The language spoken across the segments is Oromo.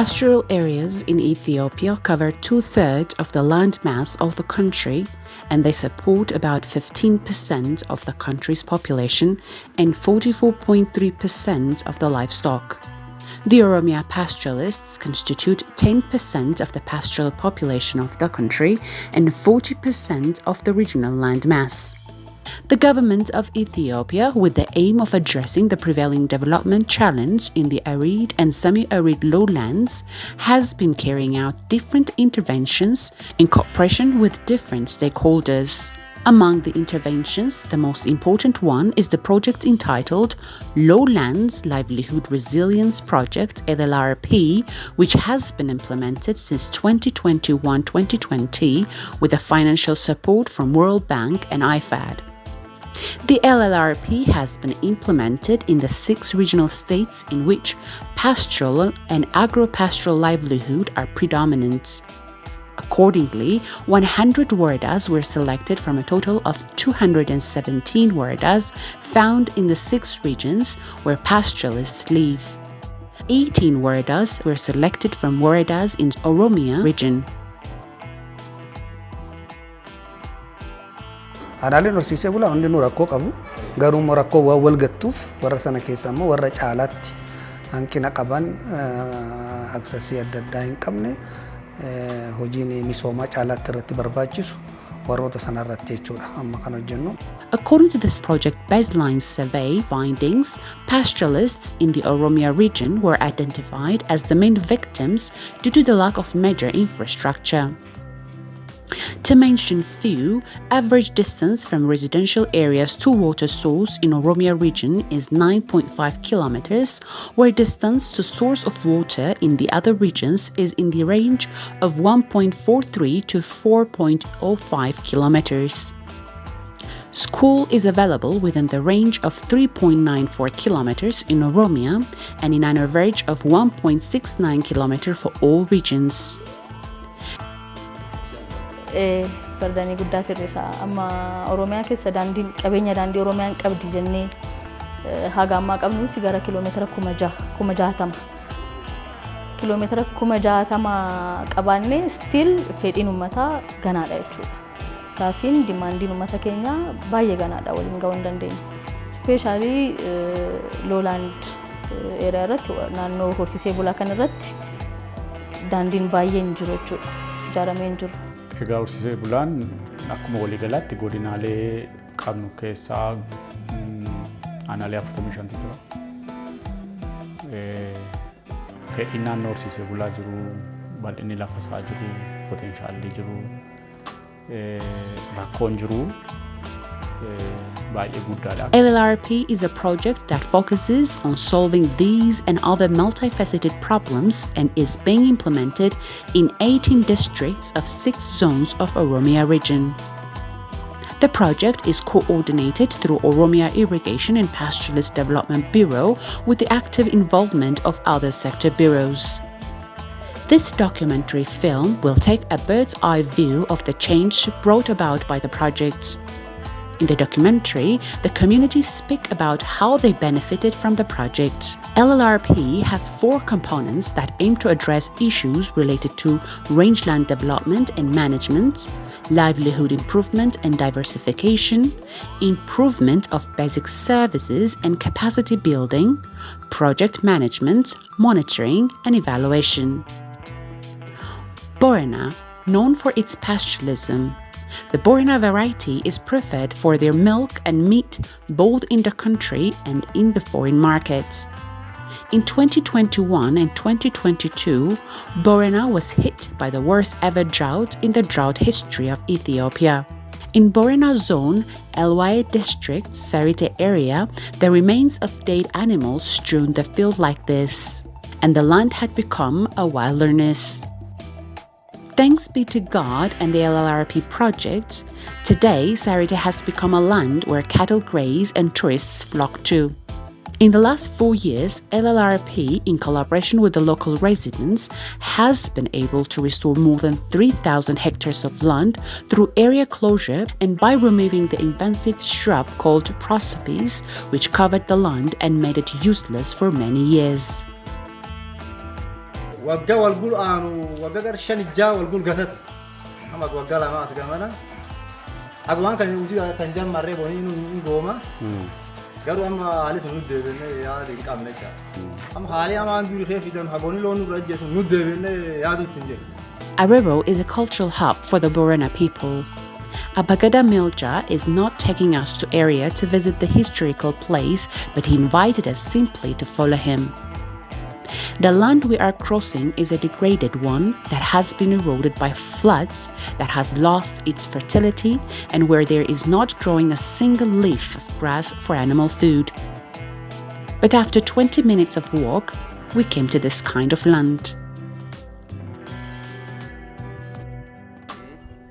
Pastoral areas in Ethiopia cover 2/3 of the land mass of the country, and they support about 15% of the country's population and 44.3% of the livestock. The Oromia pastoralists constitute 10% of the pastoral population of the country and 40% of the regional land mass. The government of Ethiopia, with the aim of addressing the prevailing development challenge in the arid and semi-arid lowlands, has been carrying out different interventions in cooperation with different stakeholders. Among the interventions, the most important one is the project entitled Lowlands Livelihood Resilience Project LLRP, which has been implemented since 2021-2020 with the financial support from World Bank and IFAD. The LLRP has been implemented in the 6 regional states in which pastoral and agro-pastoral livelihood are predominant. Accordingly, 100 waradas were selected from a total of 217 waradas found in the 6 regions where pastoralists live. 18 waradas were selected from waradas in Oromia region. Aanaaleen horsiisee bulaa hundinuu rakkoo qabu. Garuu rakkoo wal gattuuf warra sana keessa immoo warra caalaatti hanqina qaban aksesii adda addaa hin qabne hojiin misoomaa caalaatti irratti barbaachisu warroota sana irratti jechuudha amma kan hojjennu. According to this project baseline survey findings, pastoralists in the Oromia region were identified as the main victims due to the lack of major infrastructure. To mention few, average distance from residential areas to water source in Oromia region is 9.5 kilometers, where distance to source of water in the other regions is in the range of 1.43 to 4.05 kilometers. School is available within the range of 3.94 kilometers in Oromia and in an average of 1.69 kilometers for all regions. Bardani guddaati irrisa amma Oromiyaa keessa daandiin qabeenya daandii Oromiyaan qabdi jennee haga ammaa qabnutti gara kiiloomeetira 60 kiiloomeetira 60 qabaannee still fedhiin uummataa ganaadha jechuudha. Kaafiin dimaandiin uummata keenya baay'ee ganaadha waliin ga'uu hin dandeenye. Especially lowland area irratti naannoo horsiisee bulaa kan irratti daandiin baay'ee hin jiru jechuudha. Ijaaramee hin jiru. Egaa horsiisee bulaan akkuma waliigalaatti godinaalee qabnu keessaa aanaalee 45 jira. Fedhiin naannoo horsiisee bulaa jiru, bal'inni lafa isaa jiru, poteenshaalli jiru, rakkoon jiru baay'ee guddaadha. LLRP is a project that focuses on solving these and other multifaceted problems and is being implemented in 18 districts of 6 zones of Oromia region. The project is coordinated through Oromia Irrigation and Pastoralist Development Bureau with the active involvement of other sector bureaus. This documentary film will take a bird's-eye view of the change brought about by the project. In the documentary, the communities speak about how they benefited from the project. LLRP has 4 components that aim to address issues related to rangeland development and management, livelihood improvement and diversification, improvement of basic services and capacity building, project management, monitoring, and evaluation. Borana, known for its pastoralism, the Borana variety is preferred for their milk and meat both in the country and in the foreign markets. In 2021 and 2022, Borana was hit by the worst ever drought in the drought history of Ethiopia. In Borana Zone, Elwaye District, Sarite area, the remains of dead animals strewn the field like this, and the land had become a wilderness. Thanks be to God and the LLRP project, today Sarite has become a land where cattle graze and tourists flock to. In the last 4 years, LLRP, in collaboration with the local residents, has been able to restore more than 3,000 hectares of land through area closure and by removing the invasive shrub called prosopis, which covered the land and made it useless for many years. wagga walgul aanu wagga gar shan ijaa walgul gatat ama wagga lama asgamana agwan kan uji kan jammarre boni nu goma garu amma ali sunu debenne yaad in qamne cha am hali am an duri khefidan haboni lonu rajje sunu debenne yaad tinje. Arero is a cultural hub for the Borana people. Abagada Milja is not taking us to area to visit the historical place, but he invited us simply to follow him. The land we are crossing is a degraded one that has been eroded by floods, that has lost its fertility, and where there is not growing a single leaf of grass for animal food. But after 20 minutes of walk, we came to this kind of land.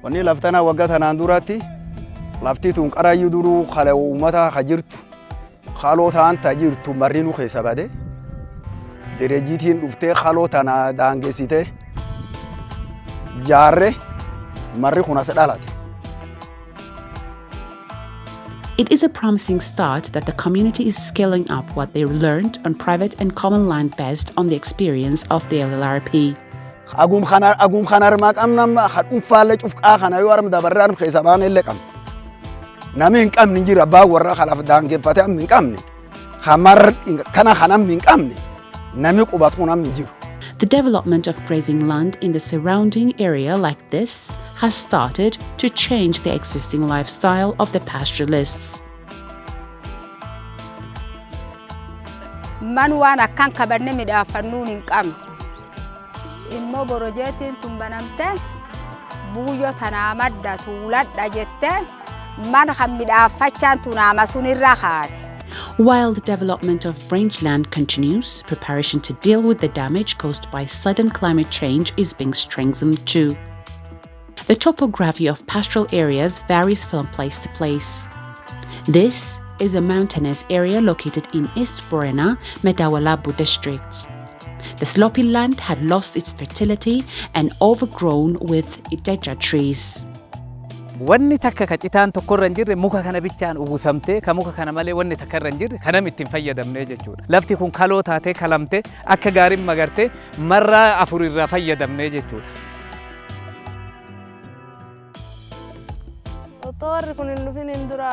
Wani laftana wagata nandurati lafti tun qarayu duru khale ummata khajirtu khalota anta jirtu marinu khesabade derejitin dufte khalota na dangesite jarre marri khunas dalati. It is a promising start that the community is scaling up what they learned on private and common land based on the experience of the LLRP. agum khanar maqamnam khadum falle cufqa khana yo aram dabarran khisaban elekam namin qam ninjira ba warra khalaf dange fatam min qamni khamar kana khanam min qamni nami qubat khunam ninjiru. The development of grazing land in the surrounding area like this has started to change the existing lifestyle of the pastoralists. Man wana kan kabarne midafannun in qam immo borojetin tumbanamte buyo tanamadda tuladda jette man khamidafachan tunama sunirra khati. While the development of rangeland continues, preparation to deal with the damage caused by sudden climate change is being strengthened too. The topography of pastoral areas varies from place to place. This is a mountainous area located in East Borana, Medawalabu district. The slopy land had lost its fertility and overgrown with ideja trees. Wanni takka kacitaan tokkorra jirre muka kana bichaan uwwifamte ka muka kana malee wanni takkarra jirre kanam ittiin fayyadamne jechuudha. Lafti kun kaloo taatee kalamte akka gaariin magarte marra afurirraa fayyadamne jechuudha. Otoorri kun hin dhufin hin dura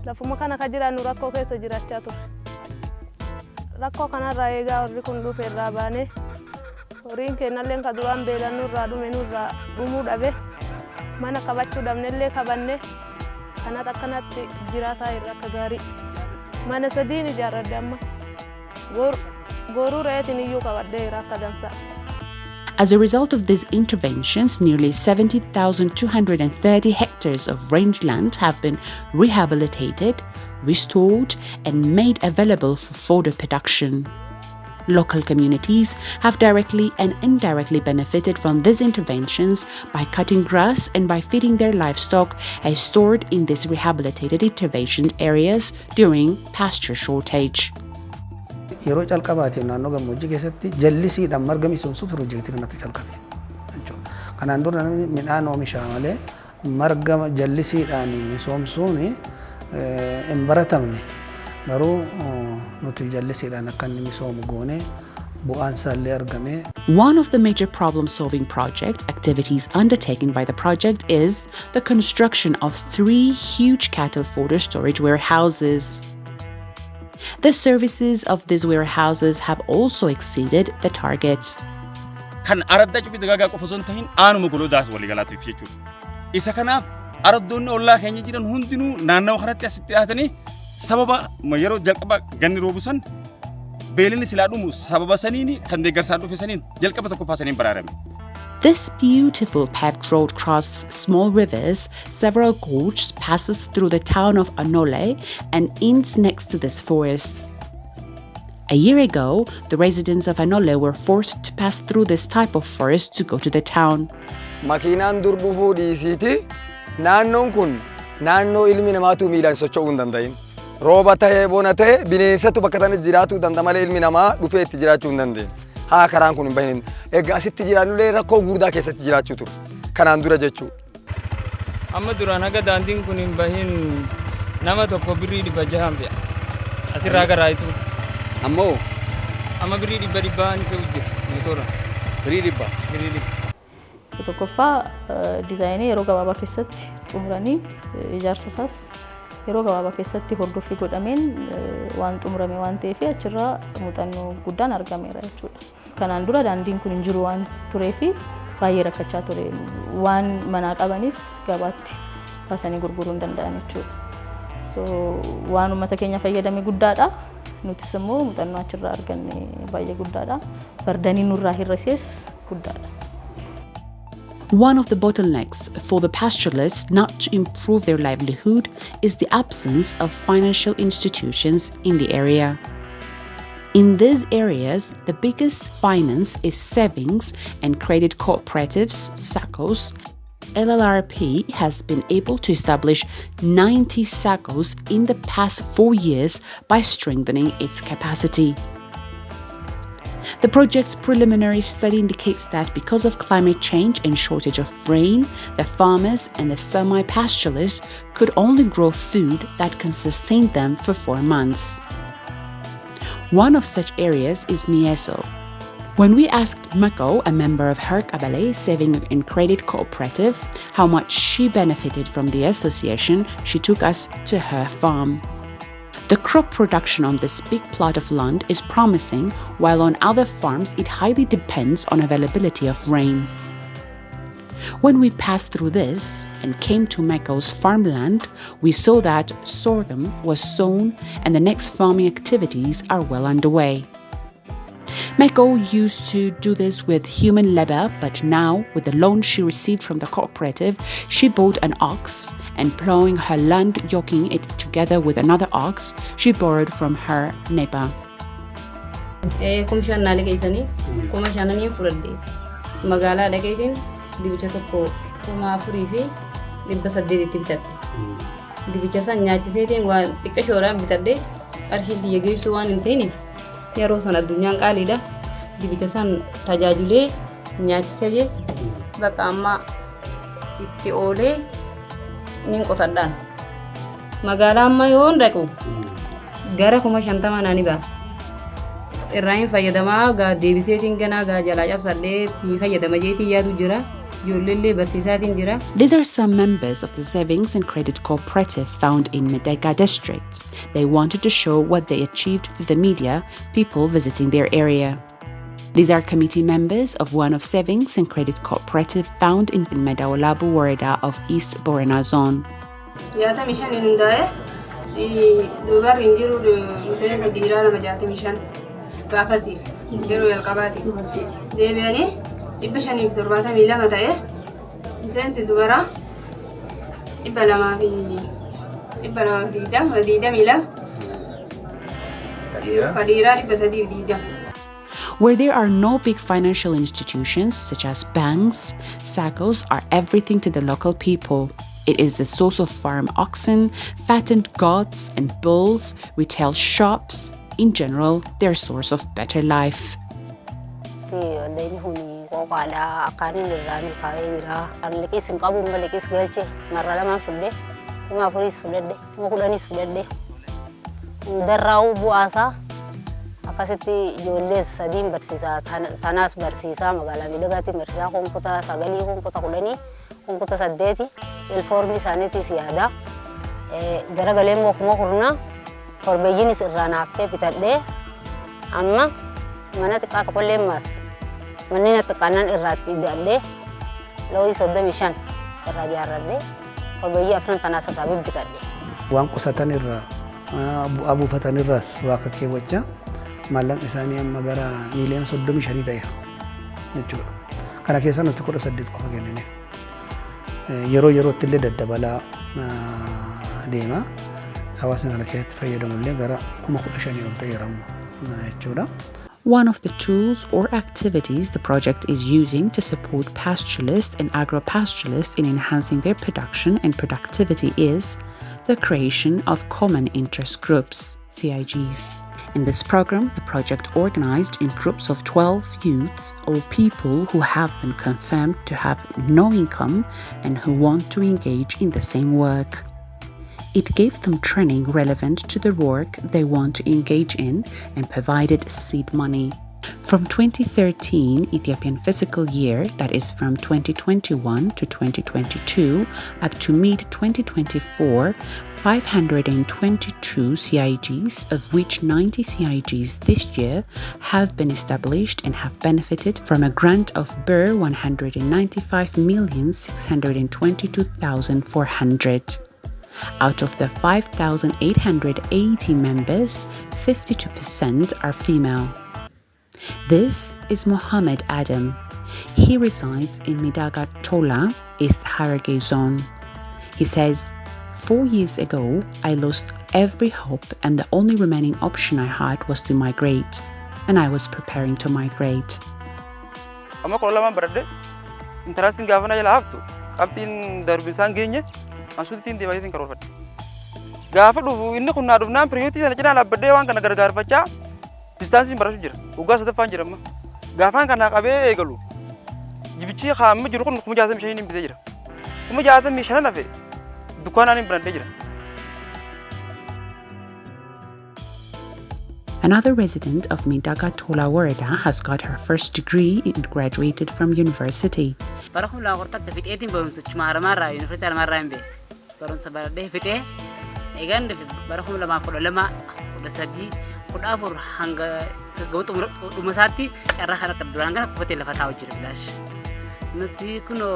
lafuma kana ka jiraannu rakkoo keessa jiraachaa turre. Rakkoo kanarraa eegaa warri kun dhufe irraa baane horiin kennallee ka duraan beelannu irraa dhume nurraa dhumuu dhabe. Mana kabachuu dhabnellee kabanne kanat akkanatti jiraataa irra akka gaarii mana sadiin ijaarradde amma goruu reetiin iyyuu kabadde irra akka dansa. As a result of these interventions, nearly 70,230 hectares of rangeland have been rehabilitated, restored, and made available for fodder production. Local communities have directly and indirectly benefited from these interventions by cutting grass and by feeding their livestock as stored in these rehabilitated intervention areas during pasture shortage. Yeroo calqabaatiif naannoo gammoojjii keessatti jallisiidhaan marga misoomsuu piroojeektii kanatti calqabe. Kanaan dura midhaan oomishaa malee marga jallisiidhaan misoomsuun hin baratamne. Garuu nuti jallisiidhaan akka inni misoomu goone bu'aan isaallee argame. One of the major problem-solving project activities undertaken by the project is the construction of 3 huge cattle fodder storage warehouses. The services of these warehouses have also exceeded the targets. Kan aradda cubi dagaga qofa son tahin aanu mugulu daas wali galatu jechuudha. Isa kanaaf araddoonni ollaa keenya jiran hundinuu naannoo kanatti asitti dhiyaatanii sababa yeroo jalqaba ganni roobusan beelini silaa dhumu sababa saniini kan deeggarsaan dhufe saniin jalqaba tokko faasaniin baraarame. This beautiful paved road crosses small rivers, several gorges, passes through the town of Anole and ends next to these forests. A year ago, the residents of Anole were forced to pass through this type of forest to go to the town. Makiinaan dur dhufuu dhiisiiti naannoon kun naannoo ilmi namaatu miidhaan socho'uu hin danda'in. Rooba ta'ee bona ta'ee bineensatu bakka sana jiraatuu danda'a malee ilmi namaa dhufee itti jiraachuu hin dandeenye. Haa karaan kun hin bahin. Egaa asitti jiraannullee rakkoo guddaa keessatti jiraachuu ture. Kanaan dura jechuudha. Amma duraan haga daandiin kun hin bahin nama tokko birrii 600 bi'a. Asirraa garaayitu. Ammoo amma birrii 100 ni fe'u jira motora. Firii dhibba. Tokkoffaa diizaayinii yeroo gabaabaa keessatti xumuranii ijaarsa isaas yeroo gabaabaa keessatti hordoffii godhameen waan xumurame waan ta'eef achirraa muuxannoo guddaan argameera jechuudha. Kanaan dura daandiin kun hin jiru waan tureef baay'ee rakkachaa ture. Waan manaa qabanis gabaatti baasanii gurguruu hin danda'an jechuudha. So waan uummata keenya fayyadame guddaadha. Nutis immoo muuxannoo achirraa arganne baay'ee guddaadha. Bardanii nurraa hir'isees guddaadha. One of the bottlenecks for the pastoralists not to improve their livelihood is the absence of financial institutions in the area. In these areas, the biggest finance is savings and credit cooperatives, SACCOs. LLRP has been able to establish 90 SACCOs in the past 4 years by strengthening its capacity. The project's preliminary study indicates that because of climate change and shortage of rain, the farmers and the semi-pastoralists could only grow food that can sustain them for 4 months. One of such areas is Mieso. When we asked Mako, a member of her Kabale Saving and Credit Cooperative, how much she benefited from the association, she took us to her farm. The crop production on this big plot of land is promising, while on other farms it highly depends on availability of rain. When we passed through this and came to Mako's farmland, we saw that sorghum was sown and the next farming activities are well underway. Mako used to do this with human labor, but now, with the loan she received from the cooperative, she bought an ox and plowing her land, yoking it together with another ox she borrowed from her neighbor. Dibicha tokko kuma afurii fi 800 bitatte. Dibicha san nyaachiseetiin waan xiqqaa shooraan bitadde qarshii biyya geessuu waan hin ta'iniif yeroo sana addunyaan qaaliidha. Dibicha san tajaajilee nyaachisee bakka amma itti oolee nin qotadhaan. Magaalaa amma yoon dhaqu gara 50 naani baasa. Irraan fayyadamaa gaa deebiseetiin ganaa gaa jalaa cabsadhee tii fayyadama jeetii yaadu jira. These are some members of the Savings and Credit Cooperative found in Medega district. They wanted to show what they achieved to the media, people visiting their area. These are committee members of one of Savings and Credit Cooperative found in Medaolabu Wareda of East Borena Zone. Ibashani fitorbata mila matae sensi dubara ibalama dida mila kadira ibasadi dida. Where there are no big financial institutions such as banks, SACCOs are everything to the local people. It is the source of farm oxen, fattened goats and bulls, retail shops, in general, their source of better life. Ada akarin dirani kaira arlikis kabu malikis galche marala ma fudde ma furis fudde ma kudanis fudde darraw buasa akaseti jolles sadim barsisa tanas barsisa magala midagati barsisa komputa sagali komputa kudani komputa saddeti el formi saneti siada garagale mo kurna forbeyin sirrana afte bitadde amma manat qat kolle mas manina tekanan irati dade lois odamishan rajarade korbayi afran tanasa tabib bitade wan qusatan irra abu fatan irras waka ke wajja malang isani magara miliyan 35 ta'e jechuudha kana keessa nuti 18 qofa kennine yeroo tille daddabala deema hawaasni kana keessatti fayyadamulle gara 15,000 ol ta'e ramma jechuudha. One of the tools or activities the project is using to support pastoralists and agro-pastoralists in enhancing their production and productivity is the creation of common interest groups, CIGs. In this program, the project organized in groups of 12 youths or people who have been confirmed to have no income and who want to engage in the same work. It gave them training relevant to the work they want to engage in and provided seed money. From 2013 Ethiopian fiscal year, that is from 2021 to 2022, up to mid-2024, 522 CIGs, of which 90 CIGs this year have been established and have benefited from a grant of BER 195,622,400. Out of the 5,880 members, 52% are female. This is Mohammed Adam. He resides in Midaga Tola, East Hararghe zone. He says, 4 years ago, I lost every hope and the only remaining option I had was to migrate. And I was preparing to migrate. Amma kolama barade interesting gavana jala haftu kaptin darbisan genye masutin debatin karofat gafa du inni kunna dufnan priority sana jina labade wan kana gargar facha distance barasu jira uga sada fan jira ma gafan kana qabe egalu jibichi kham jiru kun kuma jatam shayni bide jira kuma jatam mishana nafe dukana ni brande jira. Another resident of Midaga Tola Warada has got her first degree and graduated from university. Barakum la qorta fit etin barumsa chumara mara university mara mbe barumsa barade fite egan de barakum la ma ko lama ko sadi ko dafur hanga gawto dumasati charra khara kaduranga ko fate la fataw jira bilash nati kuno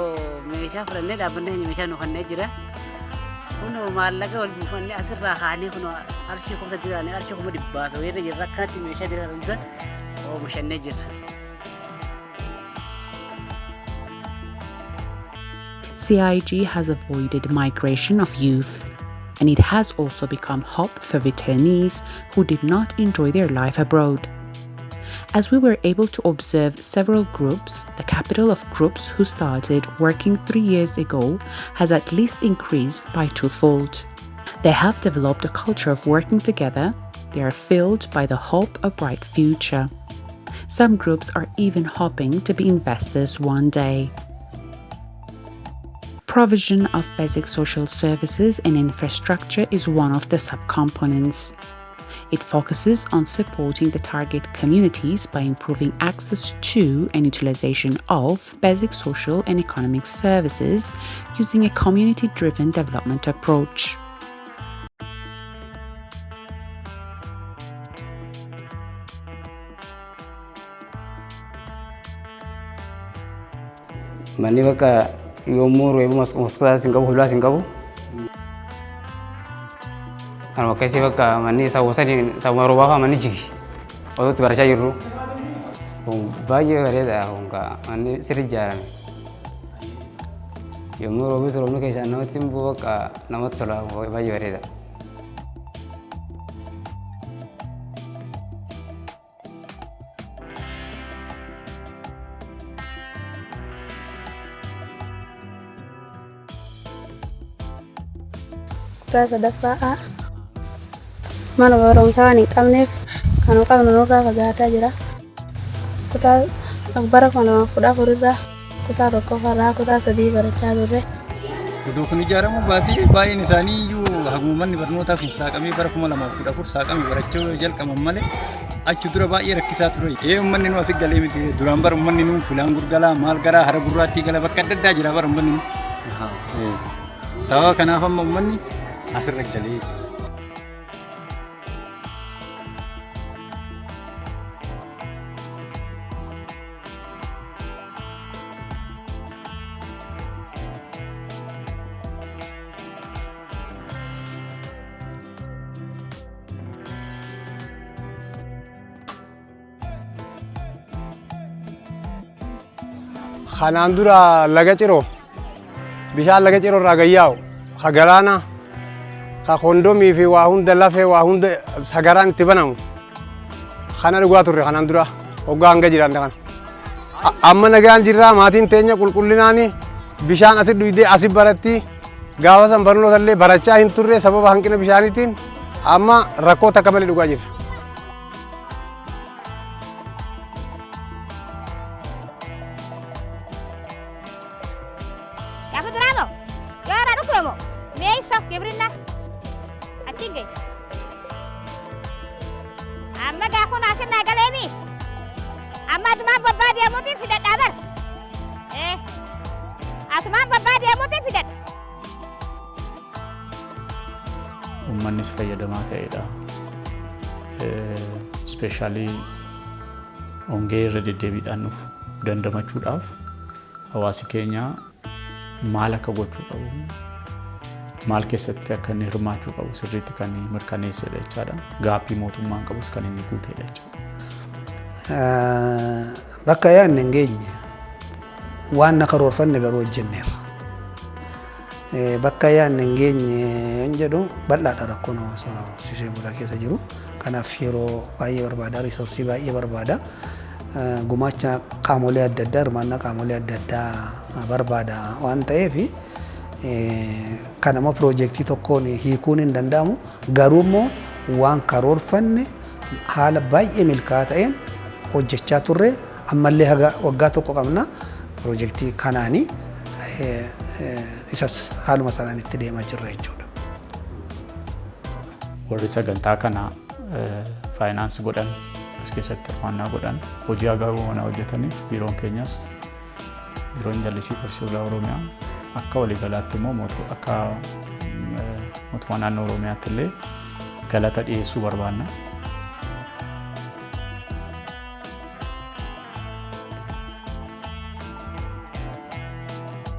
mesha frane da bande mesha no khanne jira kuno malaga wal bufanne asra khani kuno arshi ko sadira ne arshi ko dibba fe wede jira kanati mesha dira runda o mushanne jira. CIG has avoided migration of youth, and it has also become hope for returnees who did not enjoy their life abroad. As we were able to observe several groups, the capital of groups who started working 3 years ago has at least increased by twofold. They have developed a culture of working together. They are filled by the hope of bright future. Some groups are even hoping to be investors one day. Provision of basic social services and infrastructure is one of the subcomponents. It focuses on supporting the target communities by improving access to and utilization of basic social and economic services using a community-driven development approach. Mani baka yomur webu masukasa singabu hula singabu. Kalau kasi baka mani sawasa di sawarubaha mani jigi. Odo tu barca jiru. Bayi ada onka mani sirjaran. Yomur webu selalu kisah nama timbu baka nama tola bayi ada. Kutaa sadaffaa mana barumsaa waan hin qabneef kan qabnu nurraa fagaataa jira. Kutaa bara 2014 irraa kutaa tokkoffaarraa kutaa 3 barachaa turre. Oduu kun ijaaramu baay'een isaanii iyyuu haguumanni barnootaa kun saaqamee bara 2014 saaqamee barachuu jalqaban malee achi dura baay'ee rakkisaa ture. Uummanni nu asii galee miti duraan bara uummanni nu filaan gurgalaa maal garaa hara gurraattii gala bakka adda addaa jira bara uummanni nu. Sababa kanaaf amma uummanni asirra galee. Kanaan dura laga ciroo bishaan laga ciroo irraa gayyaa'u ka galaana ka kondomii fi waa hunda lafee waa hunda sagaraan itti banamu kana dhugaa turre kanaan dura hoggaa hanga jiraan kana. Amma nagaan jirraa maatiin teenya qulqullinaani bishaan asit dhuydee asit baratti gaafa san barnoota illee barachaa hin turre sababa hanqina bishaaniitiin amma rakkoo takka malee dhugaa jirra. Amma gaafa naasin naa galeemi asumaan babbaa deemuutiin fidadhaa bara. Asumaan babbaa deemuutiin fidadha. Uummannis fayyadamaa ta'edha. Ispeeshaalii hongee irra deddeebiidhaan nuuf dandamachuudhaaf hawaasi keenya maal akka gochuu qabu, maal keessatti akka inni hirmaachuu qabu sirriitti kan mirkaneessedha jechaadha. Gaappii mootummaan qabus kan inni guuteedha jechaadha. Bakka yaadne hin geenye waan na karoorfanne garuu hojjenneerra. Bakka yaadne hin geenye hin jedhu bal'aadha rakkoon hawaasa horsiisee bulaa keessa jiru. Kanaaf yeroo baay'ee barbaada, riisoorsii baay'ee barbaada. Gumaacha qaamolee adda addaa, hirmaannaa qaamolee adda addaa barbaada waan ta'eef kan immoo piroojeektii tokkoon hiikuun hin danda'amu. Garuu immoo waan karoorfanne haala baay'ee milkaa'aa ta'een hojjechaa turre ammallee haga waggaa tokko qabna piroojeektii kanaanii isas haaluma sanaan itti deemaa jirra jechuudha. Warri sagantaa kana faayinaansi godhan as keessatti hirmaannaa godhan hojii agaaruu mana hojjetaniif biiroon keenyas biiroon jallisii Horsiisee Bulaa Oromiyaa akka waliigalaatti immoo akka mootummaa naannoo Oromiyaatti illee galata dhiyeessuu barbaanna.